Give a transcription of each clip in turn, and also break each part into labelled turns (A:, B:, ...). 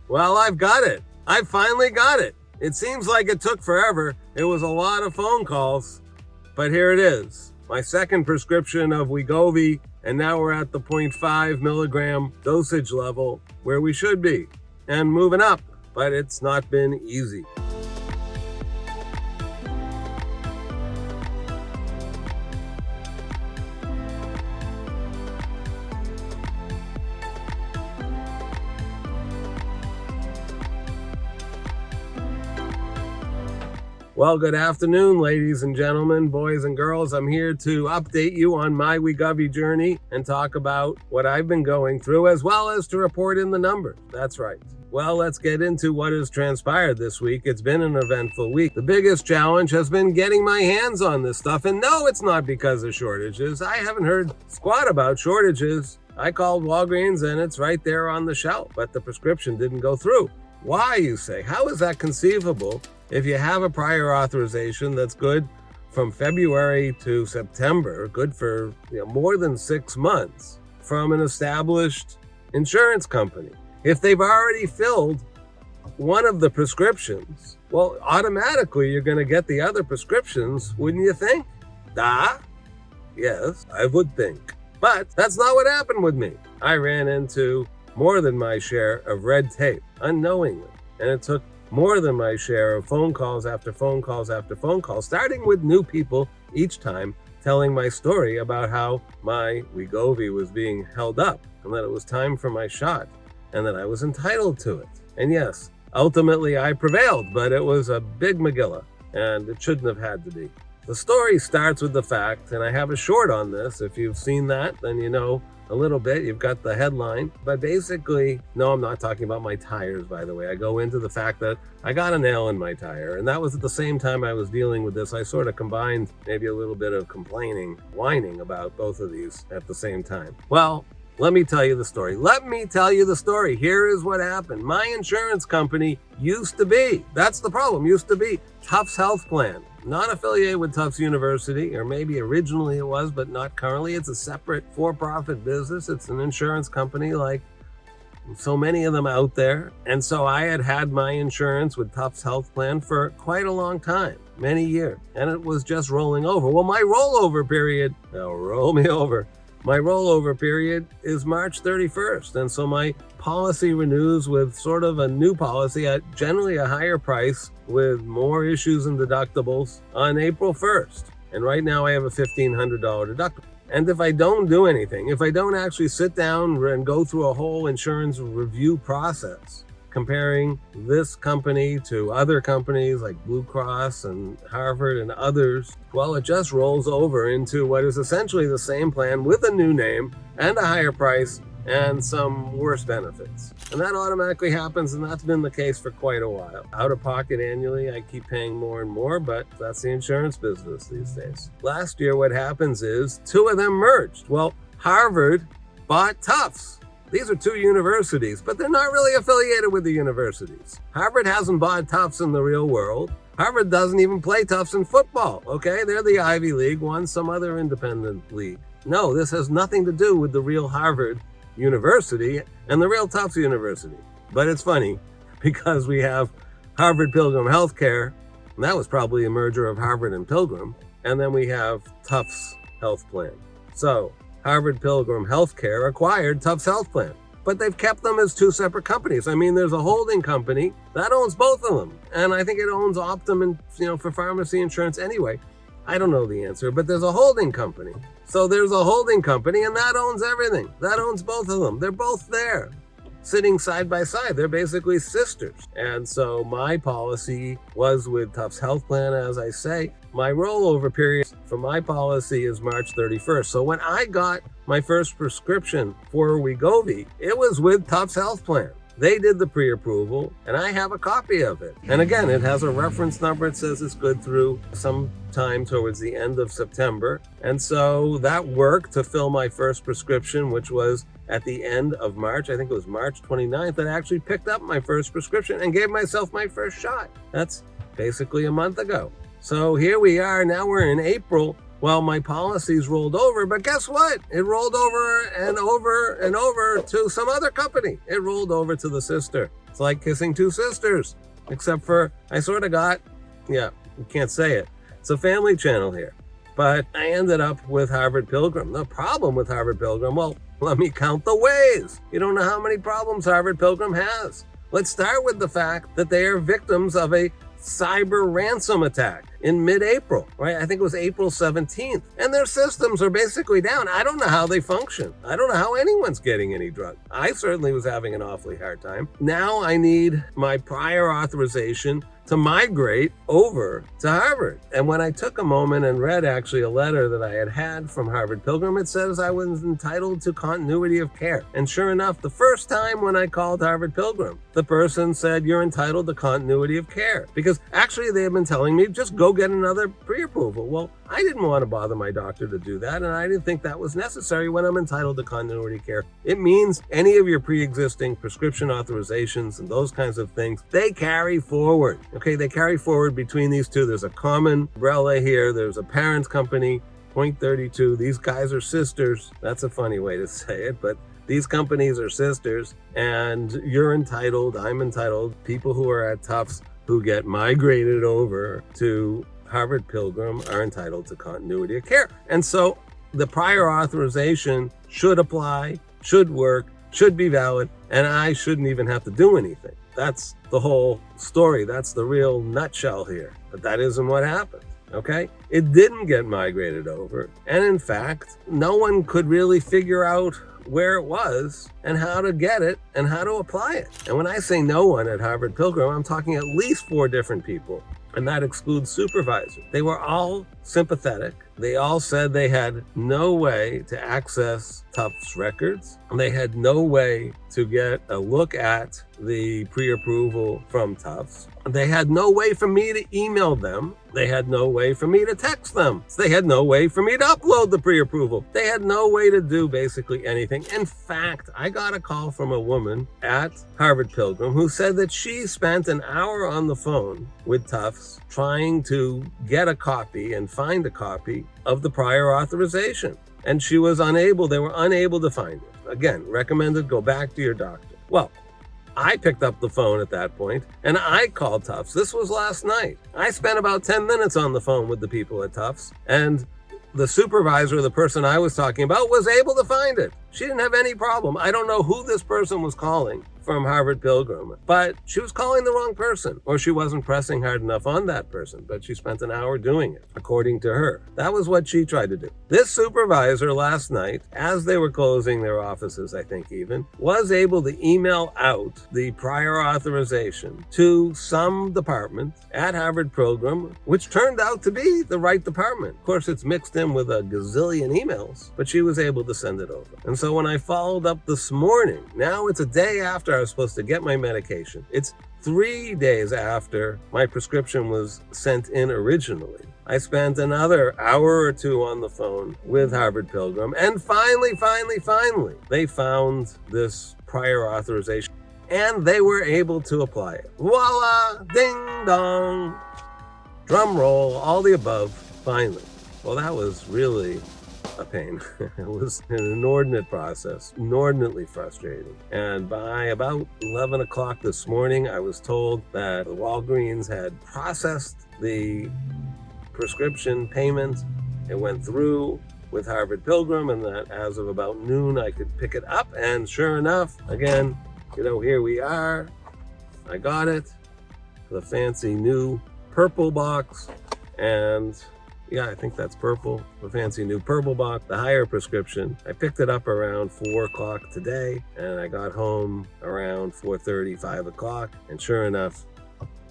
A: Well, I've got it. I finally got it. It seems like it took forever. It was a lot of phone calls, but here it is. My second prescription of Wegovy, and now we're at the 0.5 milligram dosage level where we should be, and moving up, but it's not been easy. Well, good afternoon, ladies and gentlemen, boys and girls. I'm here to update you on my Wegovy journey and talk about what I've been going through, as well as to report in the numbers. That's right. Well, let's get into what has transpired this week. It's been an eventful week. The biggest challenge has been getting my hands on this stuff. And no, it's not because of shortages. I haven't heard squat about shortages. I called Walgreens and it's right there on the shelf, but the prescription didn't go through. Why, you say? How is that conceivable? If you have a prior authorization that's good from February to September, good for more than 6 months from an established insurance company, if they've already filled one of the prescriptions, well, automatically you're going to get the other prescriptions, wouldn't you think? Yes, I would think. But that's not what happened with me. I ran into more than my share of red tape unknowingly, and it took more than my share of phone calls after phone calls after phone calls, starting with new people each time telling my story about how my Wegovy was being held up and that it was time for my shot and that I was entitled to it. And yes, ultimately I prevailed, but it was a big Megillah and it shouldn't have had to be. The story starts with the fact, and I have a short on this. If you've seen that, then you know a little bit. You've got the headline. But basically, no, I'm not talking about my tires, by the way. I go into the fact that I got a nail in my tire. And that was at the same time I was dealing with this. I sort of combined maybe a little bit of complaining, whining about both of these at the same time. Well, let me tell you the story. Here is what happened. My insurance company used to be, that's the problem, used to be Tufts Health Plan. Not affiliated with Tufts University, or maybe originally it was, but not currently. It's a separate for-profit business. It's an insurance company like so many of them out there. And so I had my insurance with Tufts Health Plan for quite a long time, many years, and it was just rolling over. Well, my rollover period, now roll me over. My rollover period is March 31st. And so my policy renews with sort of a new policy at generally a higher price with more issues and deductibles on April 1st. And right now I have a $1,500 deductible. And if I don't do anything, if I don't actually sit down and go through a whole insurance review process, comparing this company to other companies like Blue Cross and Harvard and others, well, it just rolls over into what is essentially the same plan with a new name and a higher price and some worse benefits. And that automatically happens, and that's been the case for quite a while. Out of pocket annually, I keep paying more and more, but that's the insurance business these days. Last year, what happens is two of them merged. Well, Harvard bought Tufts. These are two universities, but they're not really affiliated with the universities. Harvard hasn't bought Tufts in the real world. Harvard doesn't even play Tufts in football, okay? They're the Ivy League one, some other independent league. No, this has nothing to do with the real Harvard University and the real Tufts University. But it's funny because we have Harvard Pilgrim Healthcare, and that was probably a merger of Harvard and Pilgrim, and then we have Tufts Health Plan. So Harvard Pilgrim Healthcare acquired Tufts Health Plan, but they've kept them as two separate companies. I mean, there's a holding company that owns both of them, and I think it owns Optum and for pharmacy insurance anyway. I don't know the answer, but there's a holding company. So there's a holding company, and that owns everything. That owns both of them. They're both there, sitting side by side. They're basically sisters. And so my policy was with Tufts Health Plan, as I say. My rollover period for my policy is March 31st. So when I got my first prescription for Wegovy, it was with Tufts Health Plan. They did the pre-approval, and I have a copy of it. And again, it has a reference number. It says it's good through some time towards the end of September. And so that worked to fill my first prescription, which was at the end of March. I think it was March 29th that I actually picked up my first prescription and gave myself my first shot. That's basically a month ago. So here we are. Now we're in April. Well, my policies rolled over, but guess what? It rolled over and over and over to some other company. It rolled over to the sister. It's like kissing two sisters, except for I sort of got, you can't say it. It's a family channel here. But I ended up with Harvard Pilgrim. The problem with Harvard Pilgrim, well, let me count the ways. You don't know how many problems Harvard Pilgrim has. Let's start with the fact that they are victims of a cyber ransom attack in mid-April, right? I think it was April 17th. And their systems are basically down. I don't know how they function. I don't know how anyone's getting any drug. I certainly was having an awfully hard time. Now I need my prior authorization to migrate over to Harvard. And when I took a moment and read actually a letter that I had from Harvard Pilgrim, it says I was entitled to continuity of care. And sure enough, the first time when I called Harvard Pilgrim, the person said, you're entitled to continuity of care. Because actually they have been telling me, just go get another pre-approval. Well, I didn't want to bother my doctor to do that, and I didn't think that was necessary when I'm entitled to continuity care. It means any of your pre-existing prescription authorizations and those kinds of things, they carry forward. Okay, they carry forward between these two. There's a common umbrella here. There's a parent company, Point 32. These guys are sisters. That's a funny way to say it, but these companies are sisters, and you're entitled, I'm entitled, people who are at Tufts who get migrated over to Harvard Pilgrim are entitled to continuity of care. And so the prior authorization should apply, should work, should be valid, and I shouldn't even have to do anything. That's the whole story. That's the real nutshell here. But that isn't what happened, okay? It didn't get migrated over. And in fact, no one could really figure out where it was and how to get it and how to apply it. And when I say no one at Harvard Pilgrim, I'm talking at least 4 different people. And that excludes supervisors. They were all sympathetic. They all said they had no way to access Tufts records. They had no way to get a look at the pre-approval from Tufts. They had no way for me to email them. They had no way for me to text them. They had no way for me to upload the pre-approval. They had no way to do basically anything. In fact, I got a call from a woman at Harvard Pilgrim who said that she spent an hour on the phone with Tufts trying to get a copy and find a copy of the prior authorization. And she was unable, they were unable to find it. Again, recommended go back to your doctor. Well, I picked up the phone at that point and I called Tufts. This was last night. I spent about 10 minutes on the phone with the people at Tufts, and the supervisor, the person I was talking about, was able to find it. She didn't have any problem. I don't know who this person was calling from Harvard Pilgrim, but she was calling the wrong person, or she wasn't pressing hard enough on that person, but she spent an hour doing it, according to her. That was what she tried to do. This supervisor last night, as they were closing their offices, I think even, was able to email out the prior authorization to some department at Harvard Pilgrim, which turned out to be the right department. Of course, it's mixed in with a gazillion emails, but she was able to send it over. And so when I followed up this morning, now it's a day after I was supposed to get my medication. It's 3 days after my prescription was sent in originally. I spent another hour or 2 on the phone with Harvard Pilgrim, and finally, they found this prior authorization, and they were able to apply it. Voila! Ding dong! Drum roll, all the above, finally. Well, that was really a pain. It was an inordinate process, inordinately frustrating. And by about 11 o'clock this morning, I was told that the Walgreens had processed the prescription payment. It went through with Harvard Pilgrim, and that as of about noon, I could pick it up. And sure enough, again, here we are. I got it, the fancy new purple box, and yeah, I think that's purple, the fancy new purple box, the higher prescription. I picked it up around 4 o'clock today, and I got home around 4:30, 5 o'clock, and sure enough,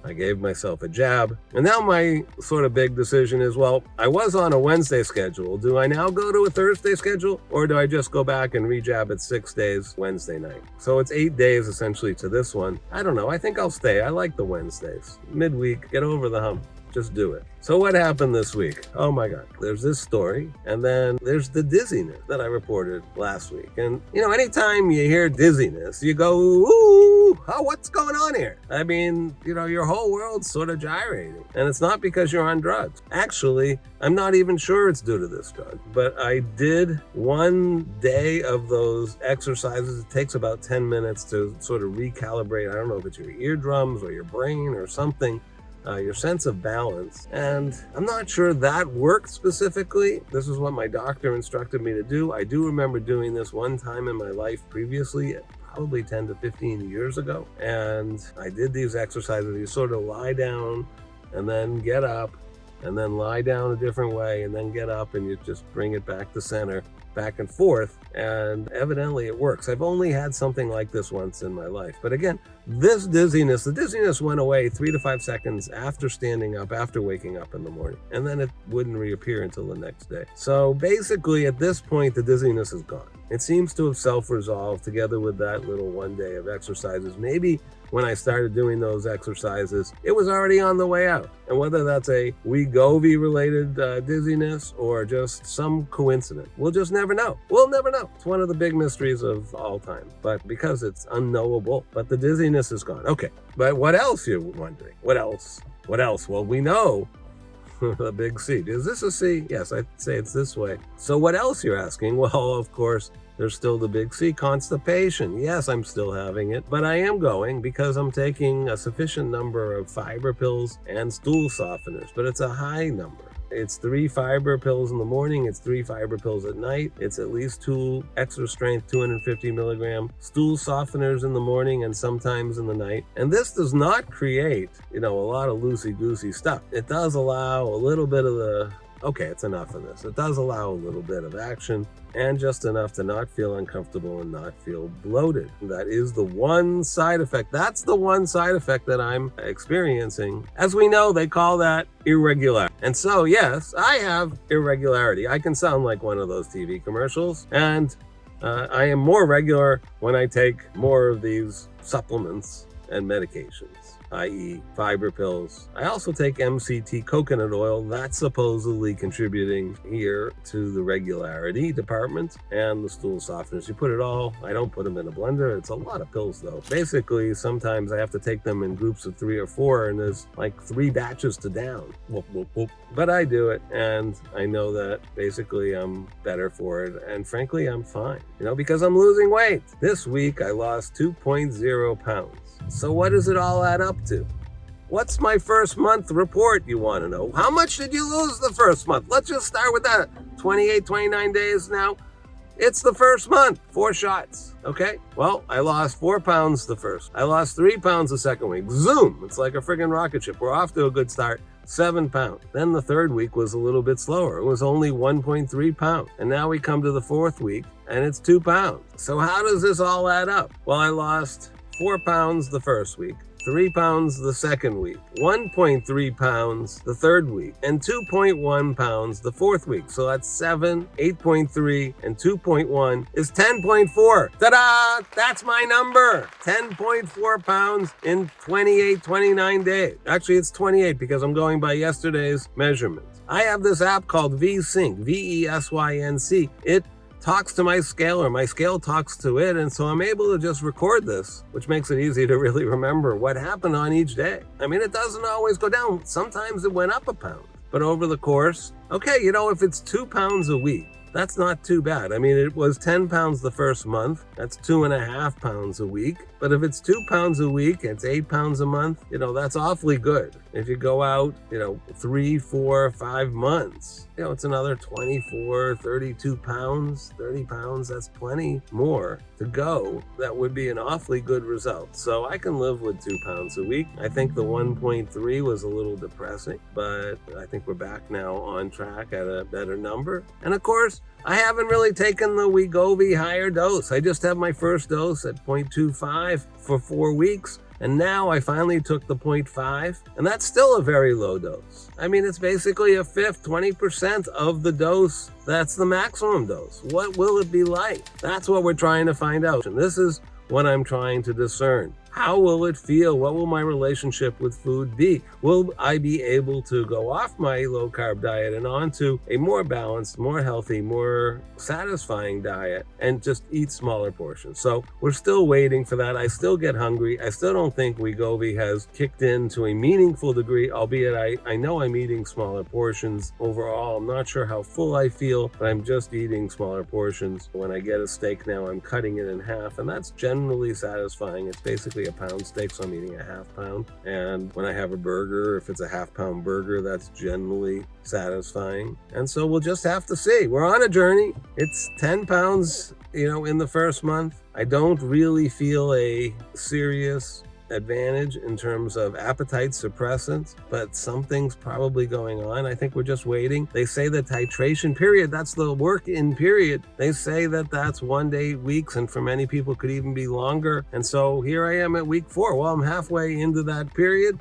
A: I gave myself a jab. And now my sort of big decision is, well, I was on a Wednesday schedule. Do I now go to a Thursday schedule, or do I just go back and re-jab it 6 days Wednesday night? So it's 8 days essentially to this one. I don't know. I think I'll stay. I like the Wednesdays. Midweek, get over the hump. Just do it. So what happened this week? Oh my God. There's this story, and then there's the dizziness that I reported last week. And, anytime you hear dizziness, you go, ooh, oh, what's going on here? I mean, your whole world's sort of gyrating. And it's not because you're on drugs. Actually, I'm not even sure it's due to this drug. But I did one day of those exercises. It takes about 10 minutes to sort of recalibrate. I don't know if it's your eardrums or your brain or something. Your sense of balance. And I'm not sure that worked specifically. This is what my doctor instructed me to do. I do remember doing this one time in my life previously, probably 10 to 15 years ago. And I did these exercises. You sort of lie down and then get up and then lie down a different way and then get up, and you just bring it back to center, back and forth, and evidently it works. I've only had something like this once in my life. But again, the dizziness went away 3 to 5 seconds after standing up, after waking up in the morning, and then it wouldn't reappear until the next day. So basically at this point, the dizziness is gone. It seems to have self-resolved together with that little one day of exercises. Maybe when I started doing those exercises, it was already on the way out. And whether that's a Wegovy related dizziness or just some coincidence, we'll just never know. We'll never know. It's one of the big mysteries of all time, but because it's unknowable. But the dizziness is gone. Okay, but what else, you're wondering? What else? Well, we know the big C. Is this a C? Yes, I'd say it's this way. So what else, you're asking? Well, of course, there's still the big C, constipation. Yes, I'm still having it, but I am going because I'm taking a sufficient number of fiber pills and stool softeners, but it's a high number. It's 3 fiber pills in the morning, it's 3 fiber pills at night, it's at least 2 extra strength 250 milligram stool softeners in the morning and sometimes in the night. And this does not create, a lot of loosey-goosey stuff. It does allow a little bit of it's enough of this. It does allow a little bit of action and just enough to not feel uncomfortable and not feel bloated. That is the one side effect. That's the one side effect that I'm experiencing. As we know, they call that irregular. And so, yes, I have irregularity. I can sound like one of those TV commercials. And I am more regular when I take more of these supplements and medications, i.e. fiber pills. I also take MCT coconut oil. That's supposedly contributing here to the regularity department, and the stool softeners. You put it all, I don't put them in a blender. It's a lot of pills though. Basically, sometimes I have to take them in groups of 3 or 4, and there's like 3 batches to down. Whoop, whoop, whoop. But I do it, and I know that basically I'm better for it, and frankly, I'm fine, because I'm losing weight. This week, I lost 2.0 pounds. So what does it all add up to? What's my first month report, you want to know? How much did you lose the first month? Let's just start with that. 28, 29 days now. It's the first month, 4 shots, okay? Well, I lost 4 pounds the first. I lost 3 pounds the second week. Zoom, it's like a friggin' rocket ship. We're off to a good start. 7 pounds. Then the third week was a little bit slower. It was only 1.3 pounds. And now we come to the 4th week and it's 2 pounds. So how does this all add up? Well, I lost 4 pounds the first week, 3 pounds the second week, 1.3 pounds the third week, and 2.1 pounds the fourth week. So that's 7, 8.3, and 2.1 is 10.4. Ta-da! That's my number. 10.4 pounds in 28, 29 days. Actually, it's 28 because I'm going by yesterday's measurements. I have this app called VSync, VESYNC. It talks to my scale, or my scale talks to it, and so I'm able to just record this, which makes it easy to really remember what happened on each day. I mean, it doesn't always go down. Sometimes it went up a pound, but over the course, okay, if it's 2 pounds a week, that's not too bad. I mean, it was 10 pounds the first month. That's 2.5 pounds a week. But if it's 2 pounds a week, it's 8 pounds a month. That's awfully good. If you go out, 3, 4, 5 months, it's another 24, 32 pounds, 30 pounds. That's plenty more to go. That would be an awfully good result. So I can live with 2 pounds a week. I think the 1.3 was a little depressing, but I think we're back now on track at a better number. And of course, I haven't really taken the Wegovy higher dose. I just have my first dose at 0.25 for 4 weeks. And now I finally took the 0.5, and that's still a very low dose. I mean, it's basically a fifth, 20% of the dose. That's the maximum dose. What will it be like? That's what we're trying to find out. And this is what I'm trying to discern. How will it feel? What will my relationship with food be? Will I be able to go off my low-carb diet and onto a more balanced, more healthy, more satisfying diet and just eat smaller portions? So we're still waiting for that. I still get hungry. I still don't think Wegovy has kicked in to a meaningful degree, albeit I know I'm eating smaller portions overall. I'm not sure how full I feel, but I'm just eating smaller portions. When I get a steak now, I'm cutting it in half, and that's generally satisfying. It's basically a pound steak, so I'm eating a half pound. And when I have a burger, if it's a half-pound burger, that's generally satisfying. And so we'll just have to see. We're on a journey. It's 10 pounds, in the first month. I don't really feel a serious advantage in terms of appetite suppressants, but something's probably going on. I think we're just waiting. They say the titration period, that's the work-in period. They say that that's 1 to 8 weeks, and for many people could even be longer. And so here I am at week 4. Well, I'm halfway into that period.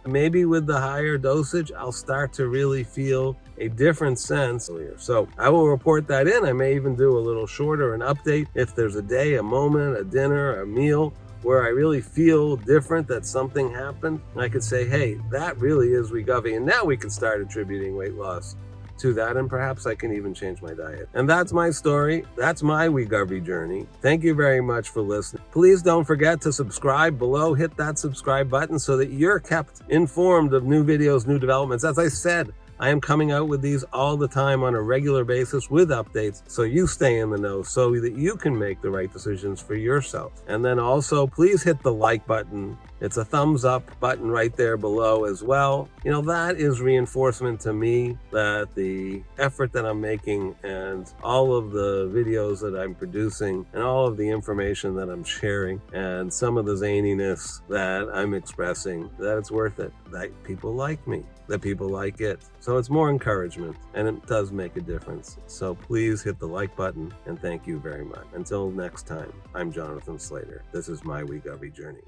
A: Maybe with the higher dosage, I'll start to really feel a different sense. So I will report that in. I may even do a little shorter, an update, if there's a day, a moment, a dinner, a meal, where I really feel different, that something happened. I could say, hey, that really is Wegovy. And now we can start attributing weight loss to that, and perhaps I can even change my diet. And that's my story. That's my Wegovy journey. Thank you very much for listening. Please don't forget to subscribe below. Hit that subscribe button so that you're kept informed of new videos, new developments. As I said, I am coming out with these all the time on a regular basis with updates, so you stay in the know so that you can make the right decisions for yourself. And then also, please hit the like button. It's a thumbs up button right there below as well. That is reinforcement to me that the effort that I'm making and all of the videos that I'm producing and all of the information that I'm sharing and some of the zaniness that I'm expressing, that it's worth it, that people like me, that people like it. So it's more encouragement, and it does make a difference. So please hit the like button, and thank you very much. Until next time, I'm Jonathan Slater. This is my Wegovy journey.